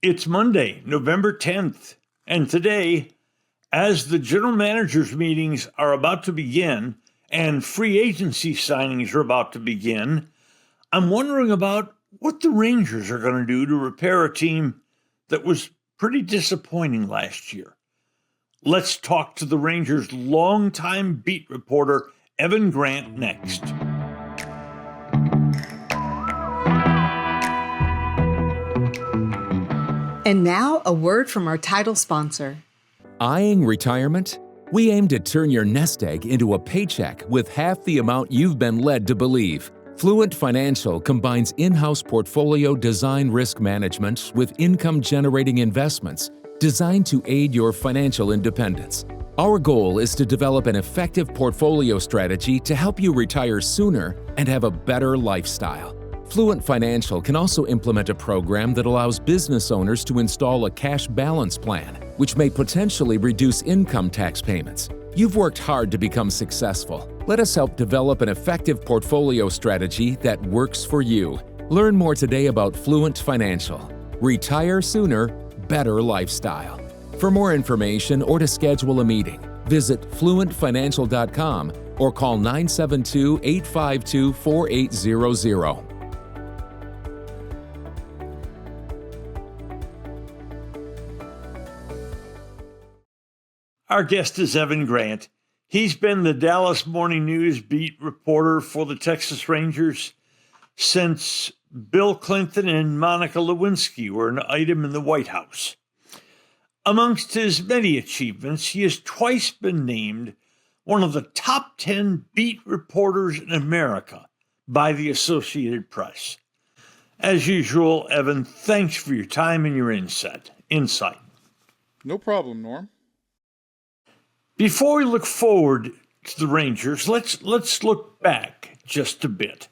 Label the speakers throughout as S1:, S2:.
S1: It's Monday, November 10th, and today, as the general managers' meetings are about to begin and free agency signings are about to begin, I'm wondering about what the Rangers are going to do to repair a team that was pretty disappointing last year. Let's talk to the Rangers' longtime beat reporter, Evan Grant, next.
S2: And now, a word from our title sponsor.
S3: Eyeing retirement? We aim to turn your nest egg into a paycheck with half the amount you've been led to believe. Fluent Financial combines in-house portfolio design risk management with income-generating investments designed to aid your financial independence. Our goal is to develop an effective portfolio strategy to help you retire sooner and have a better lifestyle. Fluent Financial can also implement a program that allows business owners to install a cash balance plan, which may potentially reduce income tax payments. You've worked hard to become successful. Let us help develop an effective portfolio strategy that works for you. Learn more today about Fluent Financial. Retire sooner, better lifestyle. For more information or to schedule a meeting, visit fluentfinancial.com or call 972-852-4800.
S1: Our guest is Evan Grant. He's been the Dallas Morning News beat reporter for the Texas Rangers since Bill Clinton and Monica Lewinsky were an item in the White House. Amongst his many achievements, he has twice been named one of the top 10 beat reporters in America by the Associated Press. As usual, Evan, thanks for your time and your insight.
S4: No problem, Norm.
S1: Before we look forward to the Rangers, let's look back just a bit.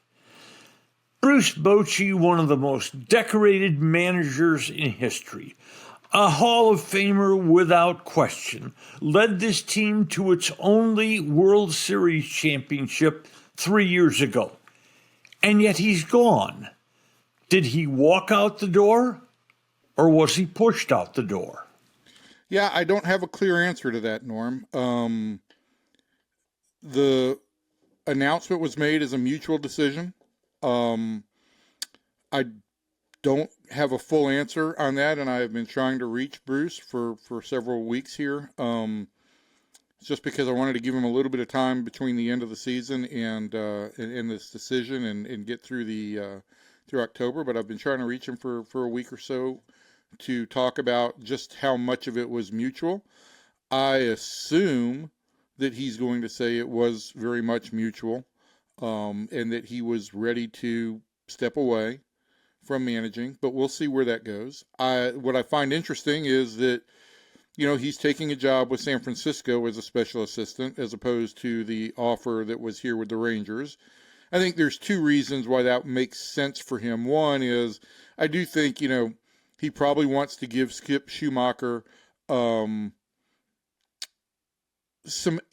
S1: Bruce Bochy, one of the most decorated managers in history, a Hall of Famer without question, led this team to its only World Series championship 3 years ago. And yet he's gone. Did he walk out the door, or was he pushed out the door?
S4: Yeah, I don't have a clear answer to that, Norm. The announcement was made as a mutual decision. I don't have a full answer on that, and I have been trying to reach Bruce for several weeks here. Just because I wanted to give him a little bit of time between the end of the season and this decision and get through through October. But I've been trying to reach him for a week or so to talk about just how much of it was mutual. I assume that he's going to say it was very much mutual, and that he was ready to step away from managing, but we'll see where that goes. What I find interesting is that, he's taking a job with San Francisco as a special assistant as opposed to the offer that was here with the Rangers. I think there's two reasons why that makes sense for him. One is I do think, he probably wants to give Skip Schumacher some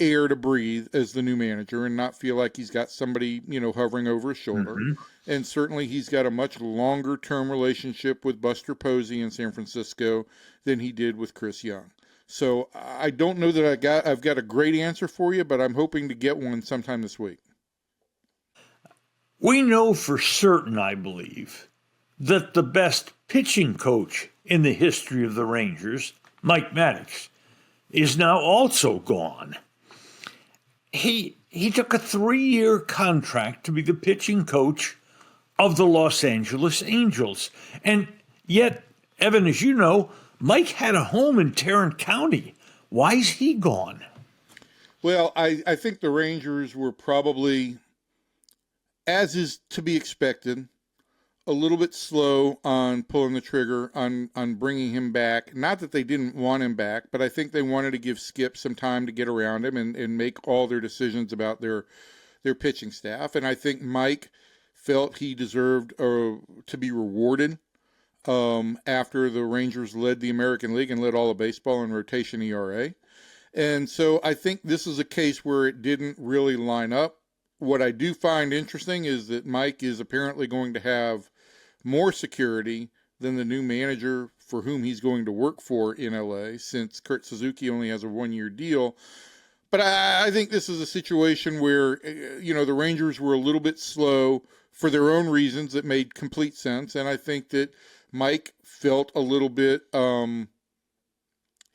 S4: air to breathe as the new manager and not feel like he's got somebody, hovering over his shoulder. Mm-hmm. And certainly he's got a much longer-term relationship with Buster Posey in San Francisco than he did with Chris Jung. So I don't know that I've got a great answer for you, but I'm hoping to get one sometime this week.
S1: We know for certain, I believe, that the best pitching coach in the history of the Rangers, Mike Maddox, is now also gone. He took a 3-year contract to be the pitching coach of the Los Angeles Angels. And yet, Evan, as you know, Mike had a home in Tarrant County. Why is he gone?
S4: Well, I think the Rangers were probably, as is to be expected, a little bit slow on pulling the trigger on bringing him back. Not that they didn't want him back, but I think they wanted to give Skip some time to get around him and make all their decisions about their pitching staff. And I think Mike felt he deserved to be rewarded after the Rangers led the American League and led all of baseball in rotation ERA. And so I think this is a case where it didn't really line up. What I do find interesting is that Mike is apparently going to have more security than the new manager for whom he's going to work for in LA, since Kurt Suzuki only has a 1-year deal. But I think this is a situation where, the Rangers were a little bit slow for their own reasons that made complete sense. And I think that Mike felt a little bit, he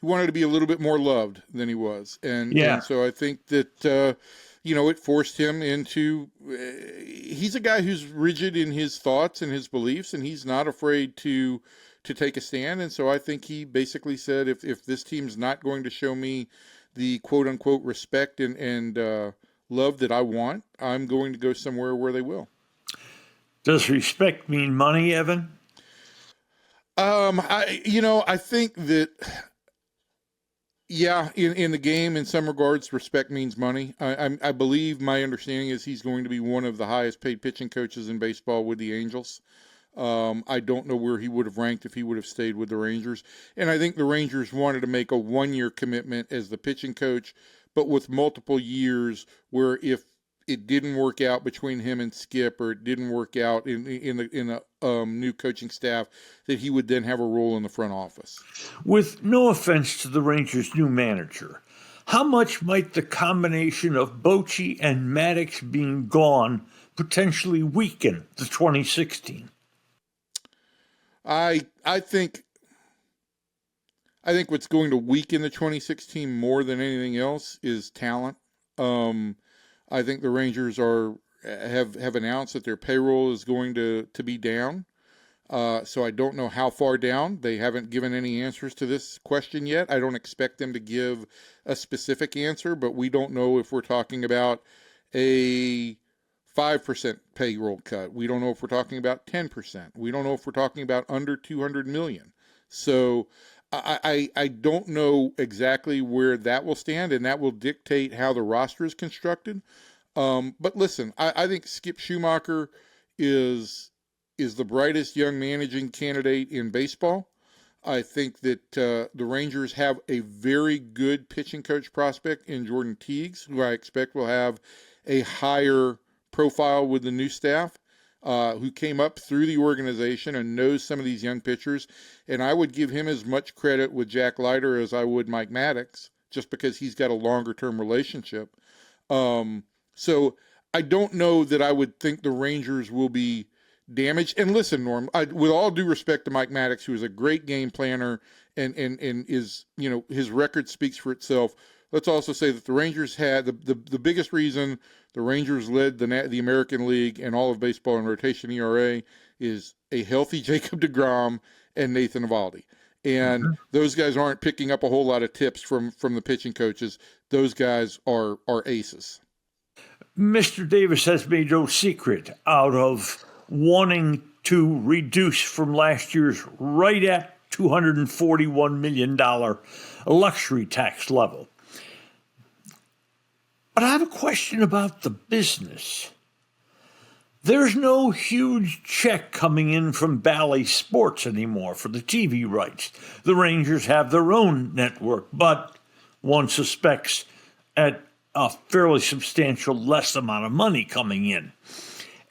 S4: wanted to be a little bit more loved than he was. And so I think that, it forced him into, he's a guy who's rigid in his thoughts and his beliefs, and he's not afraid to take a stand. And so I think he basically said, if this team's not going to show me the quote unquote respect and love that I want, I'm going to go somewhere where they will.
S1: Does respect mean money, Evan?
S4: I think that, in the game, in some regards, respect means money. I believe, my understanding is he's going to be one of the highest paid pitching coaches in baseball with the Angels. I don't know where he would have ranked if he would have stayed with the Rangers. And I think the Rangers wanted to make a 1-year commitment as the pitching coach, but with multiple years where if it didn't work out between him and Skip, or it didn't work out in a new coaching staff, that he would then have a role in the front office.
S1: With no offense to the Rangers' new manager, how much might the combination of Bochy and Maddox being gone potentially weaken the 2016?
S4: I think what's going to weaken the 2016 more than anything else is talent. I think the Rangers have announced that their payroll is going to be down. So I don't know how far down. They haven't given any answers to this question yet. I don't expect them to give a specific answer, but we don't know if we're talking about a 5% payroll cut. We don't know if we're talking about 10%. We don't know if we're talking about under $200 million. So I don't know exactly where that will stand, and that will dictate how the roster is constructed. But listen, I think Skip Schumacher is the brightest young managing candidate in baseball. I think that the Rangers have a very good pitching coach prospect in Jordan Teagues, who I expect will have a higher profile with the new staff, who came up through the organization and knows some of these young pitchers. And I would give him as much credit with Jack Leiter as I would Mike Maddox, just because he's got a longer-term relationship. So I don't know that I would think the Rangers will be damaged. And listen, Norm, with all due respect to Mike Maddox, who is a great game planner and is, his record speaks for itself. Let's also say that the Rangers had the biggest reason the Rangers led the American League and all of baseball in rotation ERA is a healthy Jacob deGrom and Nathan Eovaldi. And those guys aren't picking up a whole lot of tips from the pitching coaches. Those guys are aces.
S1: Mr. Davis has made no secret out of wanting to reduce from last year's right at $241 million luxury tax level. But I have a question about the business. There's no huge check coming in from Bally Sports anymore for the TV rights. The Rangers have their own network, but one suspects at a fairly substantial less amount of money coming in.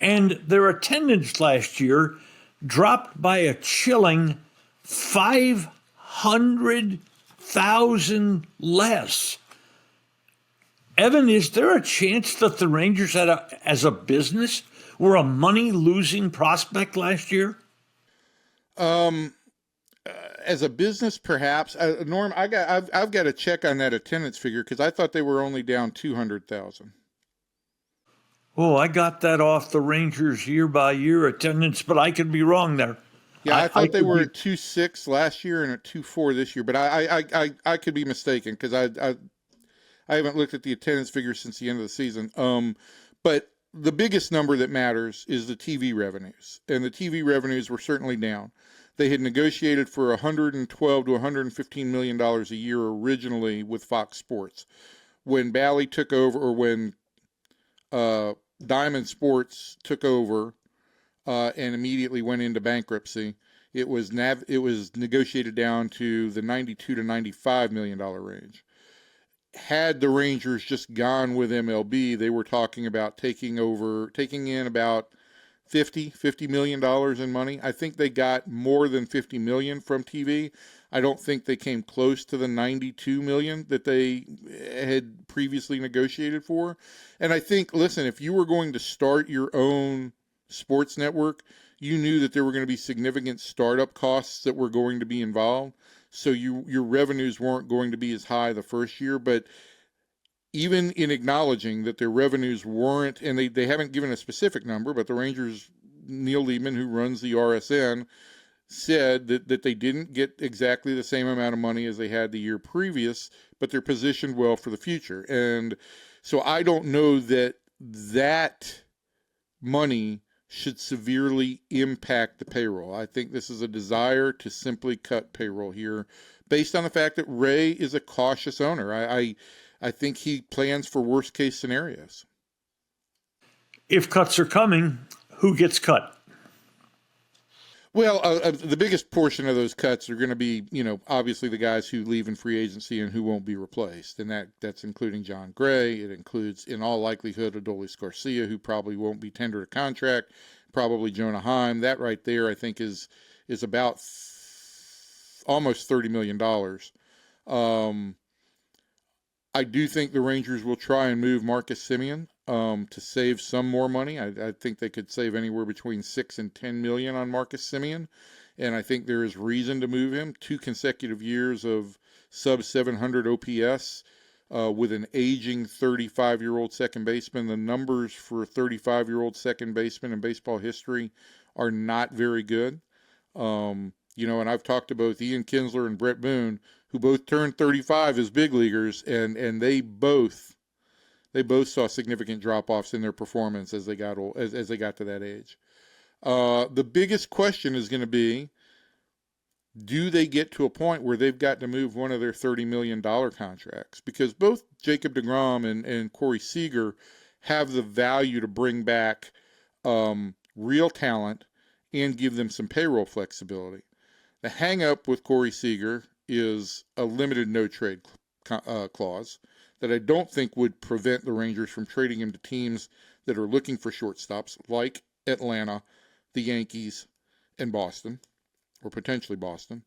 S1: And their attendance last year dropped by a chilling 500,000 less. Evan, is there a chance that the Rangers as a business were a money-losing prospect last year?
S4: As a business, perhaps. Norm, I've got to check on that attendance figure because I thought they were only down 200,000.
S1: Oh, I got that off the Rangers year-by-year attendance, but I could be wrong there.
S4: Yeah, I thought they were at 2.6 last year and at 2.4 this year, but I could be mistaken because I haven't looked at the attendance figures since the end of the season. But the biggest number that matters is the TV revenues, and the TV revenues were certainly down. They had negotiated for $112 to $115 million a year originally with Fox Sports. When Bally took over, or when Diamond Sports took over and immediately went into bankruptcy, it was negotiated down to the $92 to $95 million range. Had the Rangers just gone with MLB, they were talking about taking in about $50 million in money. I think they got more than $50 million from TV. I don't think they came close to the $92 million that they had previously negotiated for. And I think, listen, if you were going to start your own sports network, you knew that there were going to be significant startup costs that were going to be involved. So your revenues weren't going to be as high the first year. But even in acknowledging that their revenues weren't, and they haven't given a specific number, but the Rangers, Neil Liebman, who runs the RSN, said that they didn't get exactly the same amount of money as they had the year previous, but they're positioned well for the future. And so I don't know that money should severely impact the payroll. I think this is a desire to simply cut payroll here based on the fact that Ray is a cautious owner. I think he plans for worst case scenarios.
S1: If cuts are coming, who gets cut?
S4: Well, the biggest portion of those cuts are going to be, obviously the guys who leave in free agency and who won't be replaced. And that's including John Gray. It includes, in all likelihood, Adolis García, who probably won't be tendered a contract, probably Jonah Heim. That right there, I think, is about almost $30 million. I do think the Rangers will try and move Marcus Semien to save some more money. I think they could save anywhere between $6 and $10 million on Marcus Semien, and I think there is reason to move him. 2 consecutive years of sub 700 OPS with an aging 35-year-old second baseman. The numbers for a 35-year-old second baseman in baseball history are not very good. And I've talked to both Ian Kinsler and Brett Boone, who both turned 35 as big leaguers, and they both saw significant drop-offs in their performance as they got old, as they got to that age. The biggest question is going to be, do they get to a point where they've got to move one of their $30 million contracts? Because both Jacob deGrom and Corey Seager have the value to bring back real talent and give them some payroll flexibility. The hang-up with Corey Seager is a limited no-trade clause that I don't think would prevent the Rangers from trading him to teams that are looking for shortstops, like Atlanta, the Yankees, and Boston, or potentially Boston.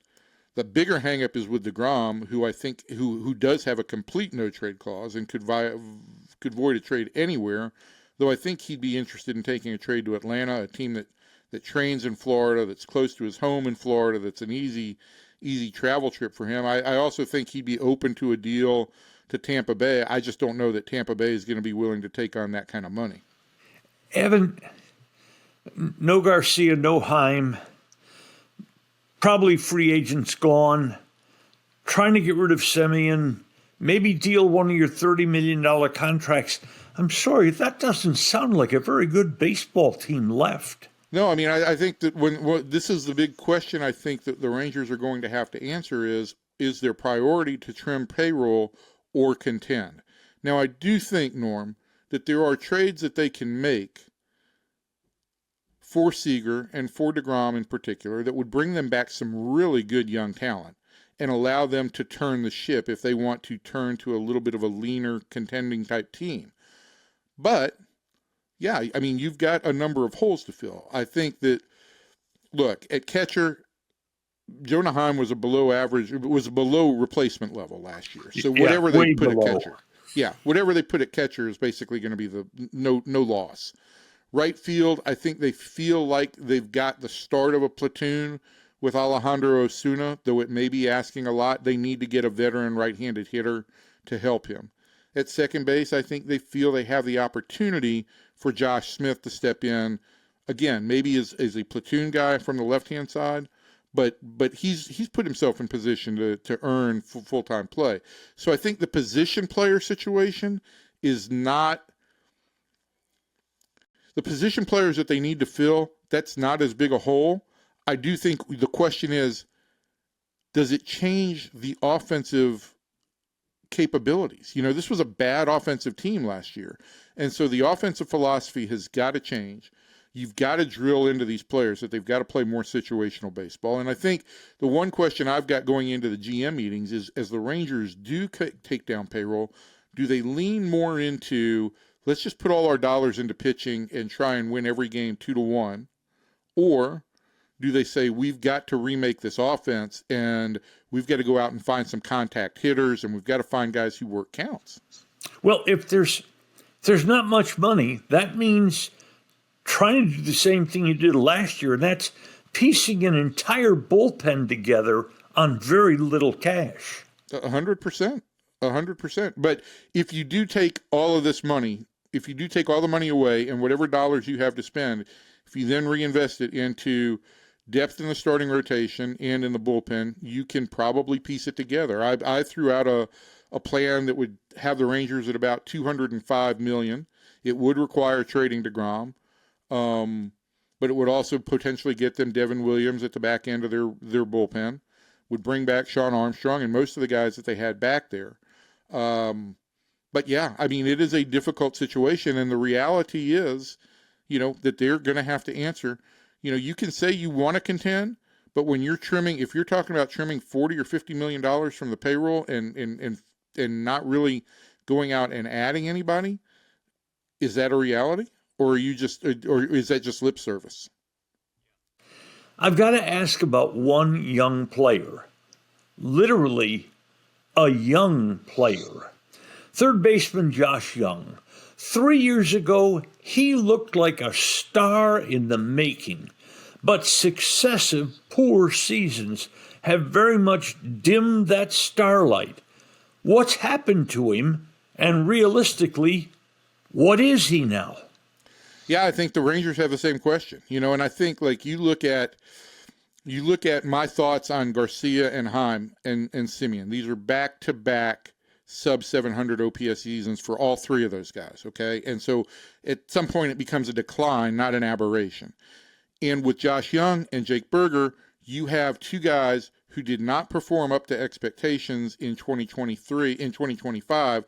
S4: The bigger hangup is with deGrom, who I think who does have a complete no-trade clause and could void a trade anywhere, though I think he'd be interested in taking a trade to Atlanta, a team that trains in Florida, that's close to his home in Florida, that's an easy travel trip for him. I also think he'd be open to a deal to Tampa Bay. I just don't know that Tampa Bay is going to be willing to take on that kind of money.
S1: Evan, no Garcia, no Heim, probably free agents gone, trying to get rid of Semien, maybe deal one of your $30 million contracts. I'm sorry, that doesn't sound like a very good baseball team left.
S4: No, I mean, I think that when this is the big question I think that the Rangers are going to have to answer is their priority to trim payroll or contend? Now, I do think, Norm, that there are trades that they can make for Seager and for deGrom in particular that would bring them back some really good young talent and allow them to turn the ship if they want to turn to a little bit of a leaner contending type team. But yeah, I mean, you've got a number of holes to fill. I think that, look, at catcher, Jonah Heim was below replacement level last year. So whatever they put at catcher. Yeah, whatever they put at catcher is basically going to be the no loss. Right field, I think they feel like they've got the start of a platoon with Alejandro Osuna, though it may be asking a lot. They need to get a veteran right-handed hitter to help him. At second base, I think they feel they have the opportunity for Josh Smith to step in, again, maybe as a platoon guy from the left-hand side, but he's put himself in position to earn full-time play. So I think the position player situation is not – the position players that they need to fill, that's not as big a hole. I do think the question is, does it change the offensive capabilities? You know, this was a bad offensive team last year. And so the offensive philosophy has got to change. You've got to drill into these players that they've got to play more situational baseball. And I think the one question I've got going into the GM meetings is, as the Rangers do take down payroll, do they lean more into let's just put all our dollars into pitching and try and win every game 2-1? Or do they say, we've got to remake this offense and we've got to go out and find some contact hitters and we've got to find guys who work counts?
S1: Well, if there's not much money, that means trying to do the same thing you did last year, and that's piecing an entire bullpen together on very little cash.
S4: 100%. 100%. But if you do take all of this money, if you do take all the money away and whatever dollars you have to spend, if you then reinvest it into depth in the starting rotation and in the bullpen, you can probably piece it together. I threw out a plan that would have the Rangers at about $205 million. It would require trading deGrom, but it would also potentially get them Devin Williams at the back end of their bullpen, would bring back Sean Armstrong and most of the guys that they had back there. But yeah, I mean, it is a difficult situation, and the reality is, that they're going to have to answer. You can say you want to contend, but when you're trimming, if you're talking about trimming $40 or $50 million from the payroll and not really going out and adding anybody, is that a reality, or is that just lip service?
S1: I've got to ask about one young player, literally a young player. Third baseman Josh Jung. 3 years ago, he looked like a star in the making, but successive poor seasons have very much dimmed that starlight. What's happened to him, and realistically, what is he now?
S4: Yeah, I think the Rangers have the same question, and I think like you look at my thoughts on García and Heim and Semien. These are back-to-back sub-700 OPS seasons for all three of those guys, okay? And so at some point it becomes a decline, not an aberration. And with Josh Jung and Jake Burger, you have two guys who did not perform up to expectations in 2023, in 2025.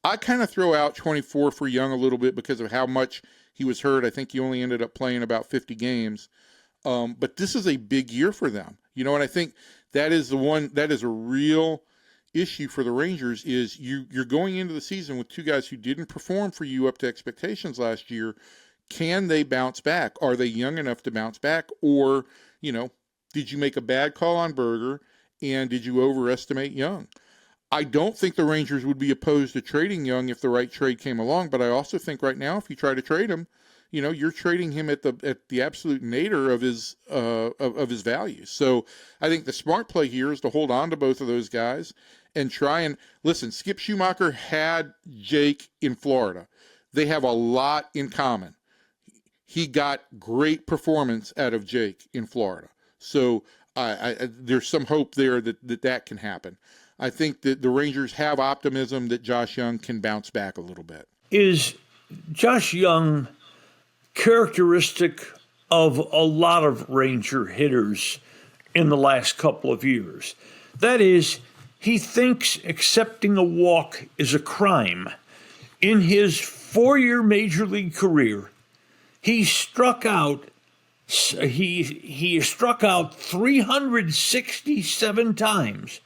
S4: I kind of throw out 24 for Jung a little bit because of how much he was hurt. I think he only ended up playing about 50 games. But this is a big year for them, and I think that is a real issue for the Rangers is you're going into the season with two guys who didn't perform for you up to expectations last year. Can they bounce back? Are they young enough to bounce back? Or, did you make a bad call on Burger and did you overestimate Jung? I don't think the Rangers would be opposed to trading Jung if the right trade came along, but I also think right now if you try to trade him, you're trading him at the absolute nadir of his value. So I think the smart play here is to hold on to both of those guys and try and listen. Skip Schumacher had Jake in Florida. They have a lot in common. He got great performance out of Jake in Florida. So there's some hope there that can happen. I think that the Rangers have optimism that Josh Jung can bounce back a little bit.
S1: Is Josh Jung characteristic of a lot of Ranger hitters in the last couple of years? That is, he thinks accepting a walk is a crime. In his 4-year major league career, he struck out 367 times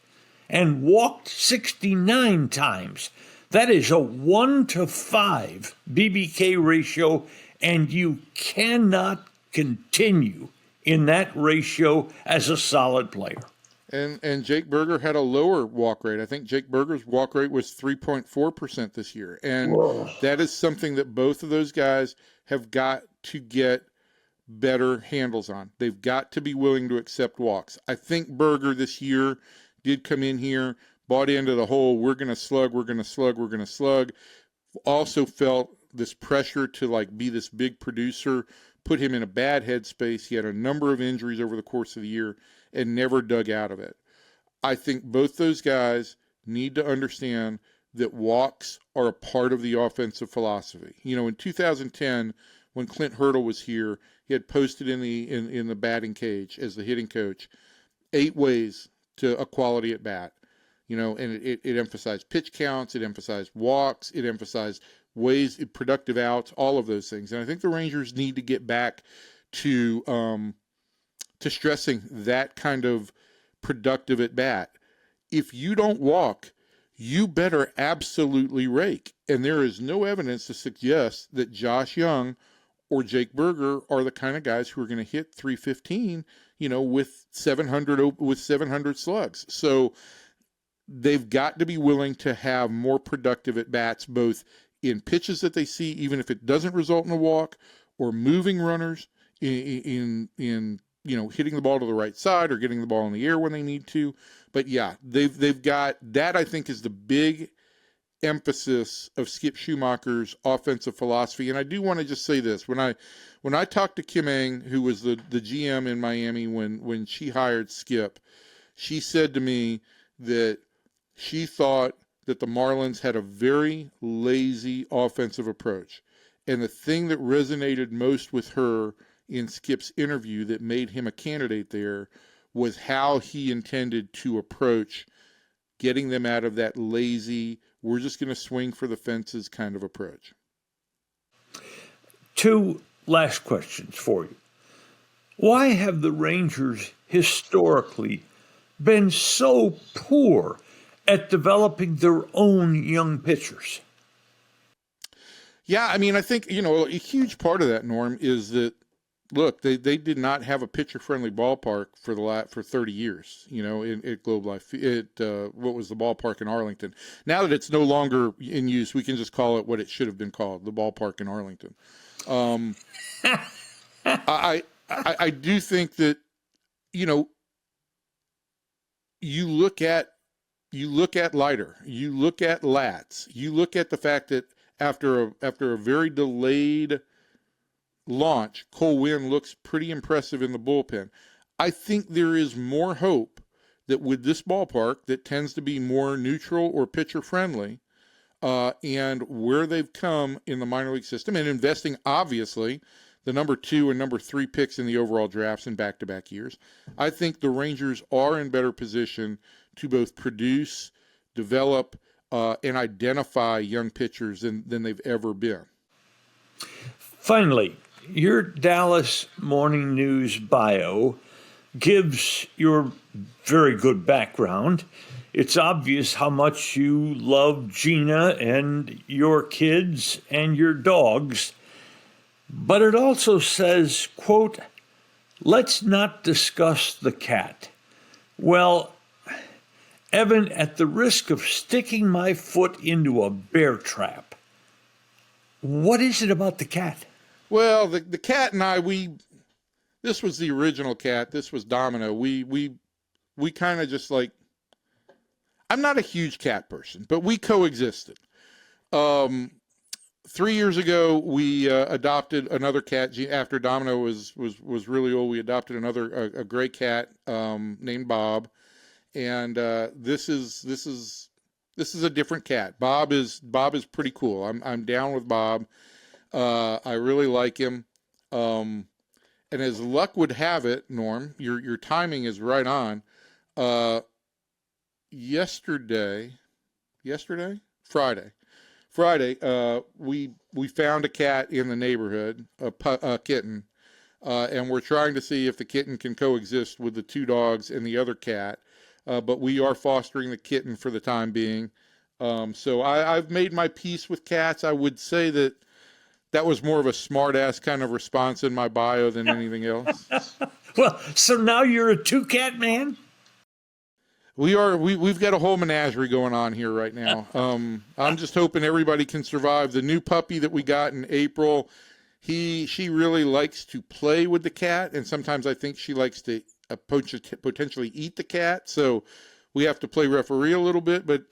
S1: and walked 69 times. That is a 1-to-5 BBK ratio, and you cannot continue in that ratio as a solid player.
S4: And Jake Burger had a lower walk rate. I think Jake Burger's walk rate was 3.4% this year. And that is something that both of those guys have got to get better handles on. They've got to be willing to accept walks. I think Burger this year did come in here, bought into the whole we're going to slug. Also felt this pressure to be this big producer, put him in a bad headspace. He had a number of injuries over the course of the year and never dug out of it. I think both those guys need to understand that walks are a part of the offensive philosophy. In 2010, when Clint Hurdle was here, he had posted in the batting cage as the hitting coach 8 ways to a quality at bat. And it emphasized pitch counts, it emphasized walks, it emphasized productive outs, all of those things. And I think the Rangers need to get back to stressing that kind of productive at bat. If you don't walk, you better absolutely rake. And there is no evidence to suggest that Josh Jung or Jake Berger are the kind of guys who are going to hit 315, with 700 slugs. So they've got to be willing to have more productive at bats, both in pitches that they see, even if it doesn't result in a walk, or moving runners in hitting the ball to the right side or getting the ball in the air when they need to. But yeah, they've got that. I think is the big emphasis of Skip Schumacher's offensive philosophy. And I do want to just say this: when I talked to Kim Eng, who was the GM in Miami when she hired Skip, she said to me that she thought that the Marlins had a very lazy offensive approach. And the thing that resonated most with her in Skip's interview that made him a candidate there was how he intended to approach getting them out of that lazy, we're just going to swing for the fences kind of approach.
S1: 2 last questions for you. Why have the Rangers historically been so poor at developing their own young pitchers?
S4: Yeah, I mean, I think, a huge part of that, Norm, is that, look, they did not have a pitcher-friendly ballpark for 30 years, at Globe Life. What was the ballpark in Arlington? Now that it's no longer in use, we can just call it what it should have been called, the ballpark in Arlington. I do think that, you look at Leiter, you look at Latz, you look at the fact that after a very delayed launch, Cole Winn looks pretty impressive in the bullpen. I think there is more hope that with this ballpark that tends to be more neutral or pitcher friendly, and where they've come in the minor league system and investing, obviously, the number 2 and number 3 picks in the overall drafts in back-to-back years, I think the Rangers are in better position to both produce, develop, and identify young pitchers than they've ever been.
S1: Finally, your Dallas Morning News bio gives your very good background. It's obvious how much you love Gina and your kids and your dogs. But it also says, quote, "Let's not discuss the cat." Well, Evan, at the risk of sticking my foot into a bear trap, what is it about the cat?
S4: Well, the cat and I, this was the original cat. This was Domino. We kind of just like, I'm not a huge cat person, but we coexisted. 3 years ago, we adopted another cat after Domino was really old. We adopted a gray cat named Bob, and this is a different cat. Bob is pretty cool. I'm down with Bob. I really like him. And as luck would have it, Norm, your timing is right on. Friday, we found a cat in the neighborhood, a kitten, and we're trying to see if the kitten can coexist with the 2 dogs and the other cat. But we are fostering the kitten for the time being. So I've made my peace with cats. I would say that was more of a smart-ass kind of response in my bio than anything else.
S1: Well, so now you're a 2-cat man?
S4: We've got a whole menagerie going on here right now. I'm just hoping everybody can survive. The new puppy that we got in April, she really likes to play with the cat, and sometimes I think she likes to potentially eat the cat. So we have to play referee a little bit, but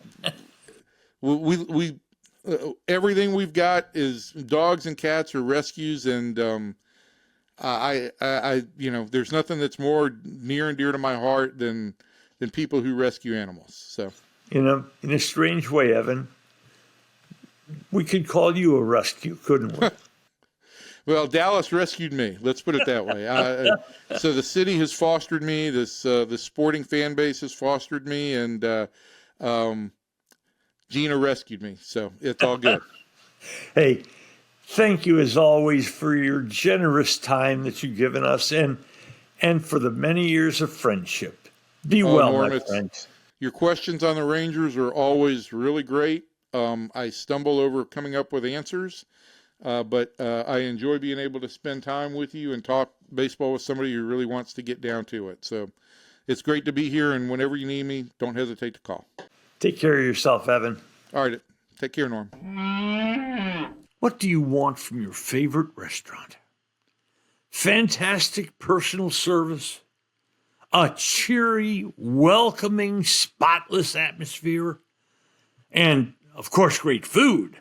S4: we everything we've got is dogs and cats or rescues, and I there's nothing that's more near and dear to my heart than people who rescue animals. So
S1: in a strange way, Evan, we could call you a rescue, couldn't we?
S4: Well, Dallas rescued me. Let's put it that way. So the city has fostered me. This sporting fan base has fostered me, and Gina rescued me. So it's all good.
S1: Hey, thank you as always for your generous time that you've given us, and for the many years of friendship. Be well,
S4: Norm,
S1: my friend.
S4: Your questions on the Rangers are always really great. I stumble over coming up with answers, but I enjoy being able to spend time with you and talk baseball with somebody who really wants to get down to it. So it's great to be here, and whenever you need me, don't hesitate to call.
S1: Take care of yourself, Evan.
S4: All right. Take care, Norm.
S1: What do you want from your favorite restaurant? Fantastic personal service? A cheery, welcoming, spotless atmosphere? And, of course, great food.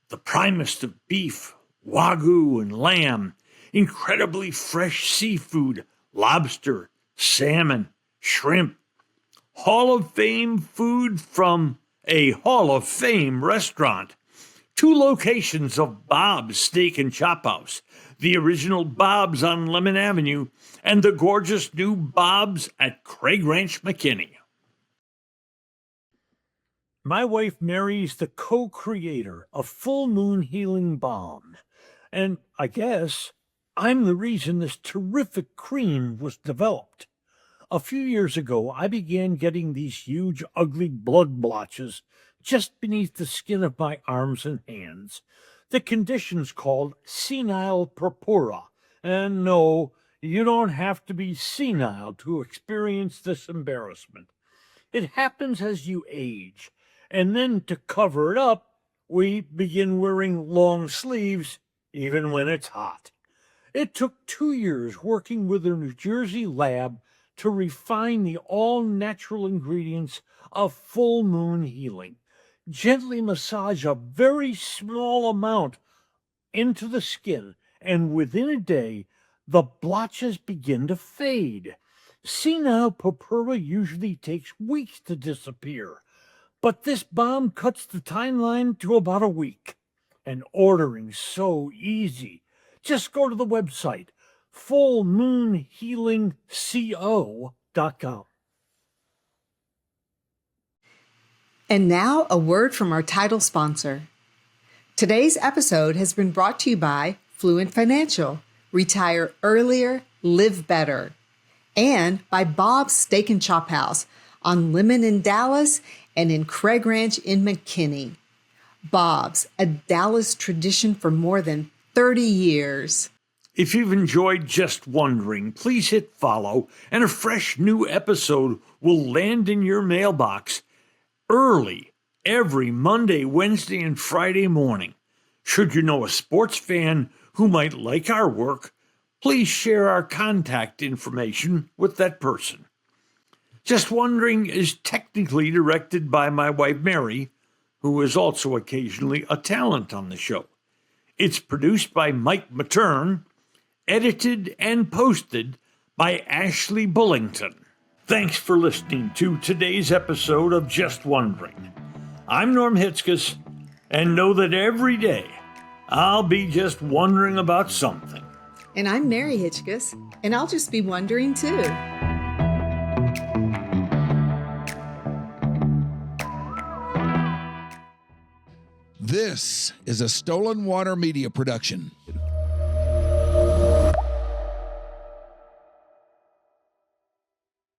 S1: The primest of beef, wagyu and lamb, incredibly fresh seafood, lobster, salmon, shrimp. Hall of Fame food from a Hall of Fame restaurant. 2 locations of Bob's Steak and Chop House, the original Bob's on Lemon Avenue, and the gorgeous new Bob's at Craig Ranch, McKinney. My wife Mary is the co-creator of Full Moon Healing Balm, and I guess I'm the reason this terrific cream was developed. A few years ago, I began getting these huge, ugly blood blotches just beneath the skin of my arms and hands. The condition's called senile purpura. And no, you don't have to be senile to experience this embarrassment. It happens as you age. And then to cover it up, we begin wearing long sleeves, even when it's hot. It took 2 years working with a New Jersey lab to refine the all-natural ingredients of Full Moon Healing. Gently massage a very small amount into the skin, and within a day, the blotches begin to fade. Senile purpura usually takes weeks to disappear, but this balm cuts the timeline to about a week. And ordering's so easy. Just go to the website, fullmoonhealingco.com.
S2: And now a word from our title sponsor. Today's episode has been brought to you by Fluent Financial, Retire Earlier, Live Better, and by Bob's Steak and Chop House on Lemon in Dallas and in Craig Ranch in McKinney. Bob's, a Dallas tradition for more than 30 years.
S1: If you've enjoyed Just Wondering, please hit follow, and a fresh new episode will land in your mailbox early every Monday, Wednesday, and Friday morning. Should you know a sports fan who might like our work, please share our contact information with that person. Just Wondering is technically directed by my wife Mary, who is also occasionally a talent on the show. It's produced by Mike Matern, edited and posted by Ashley Bullington. Thanks for listening to today's episode of Just Wondering. I'm Norm Hitzges, and know that every day I'll be just wondering about something.
S2: And I'm Mary Hitzges, and I'll just be wondering too.
S5: This is a Stolen Water Media production.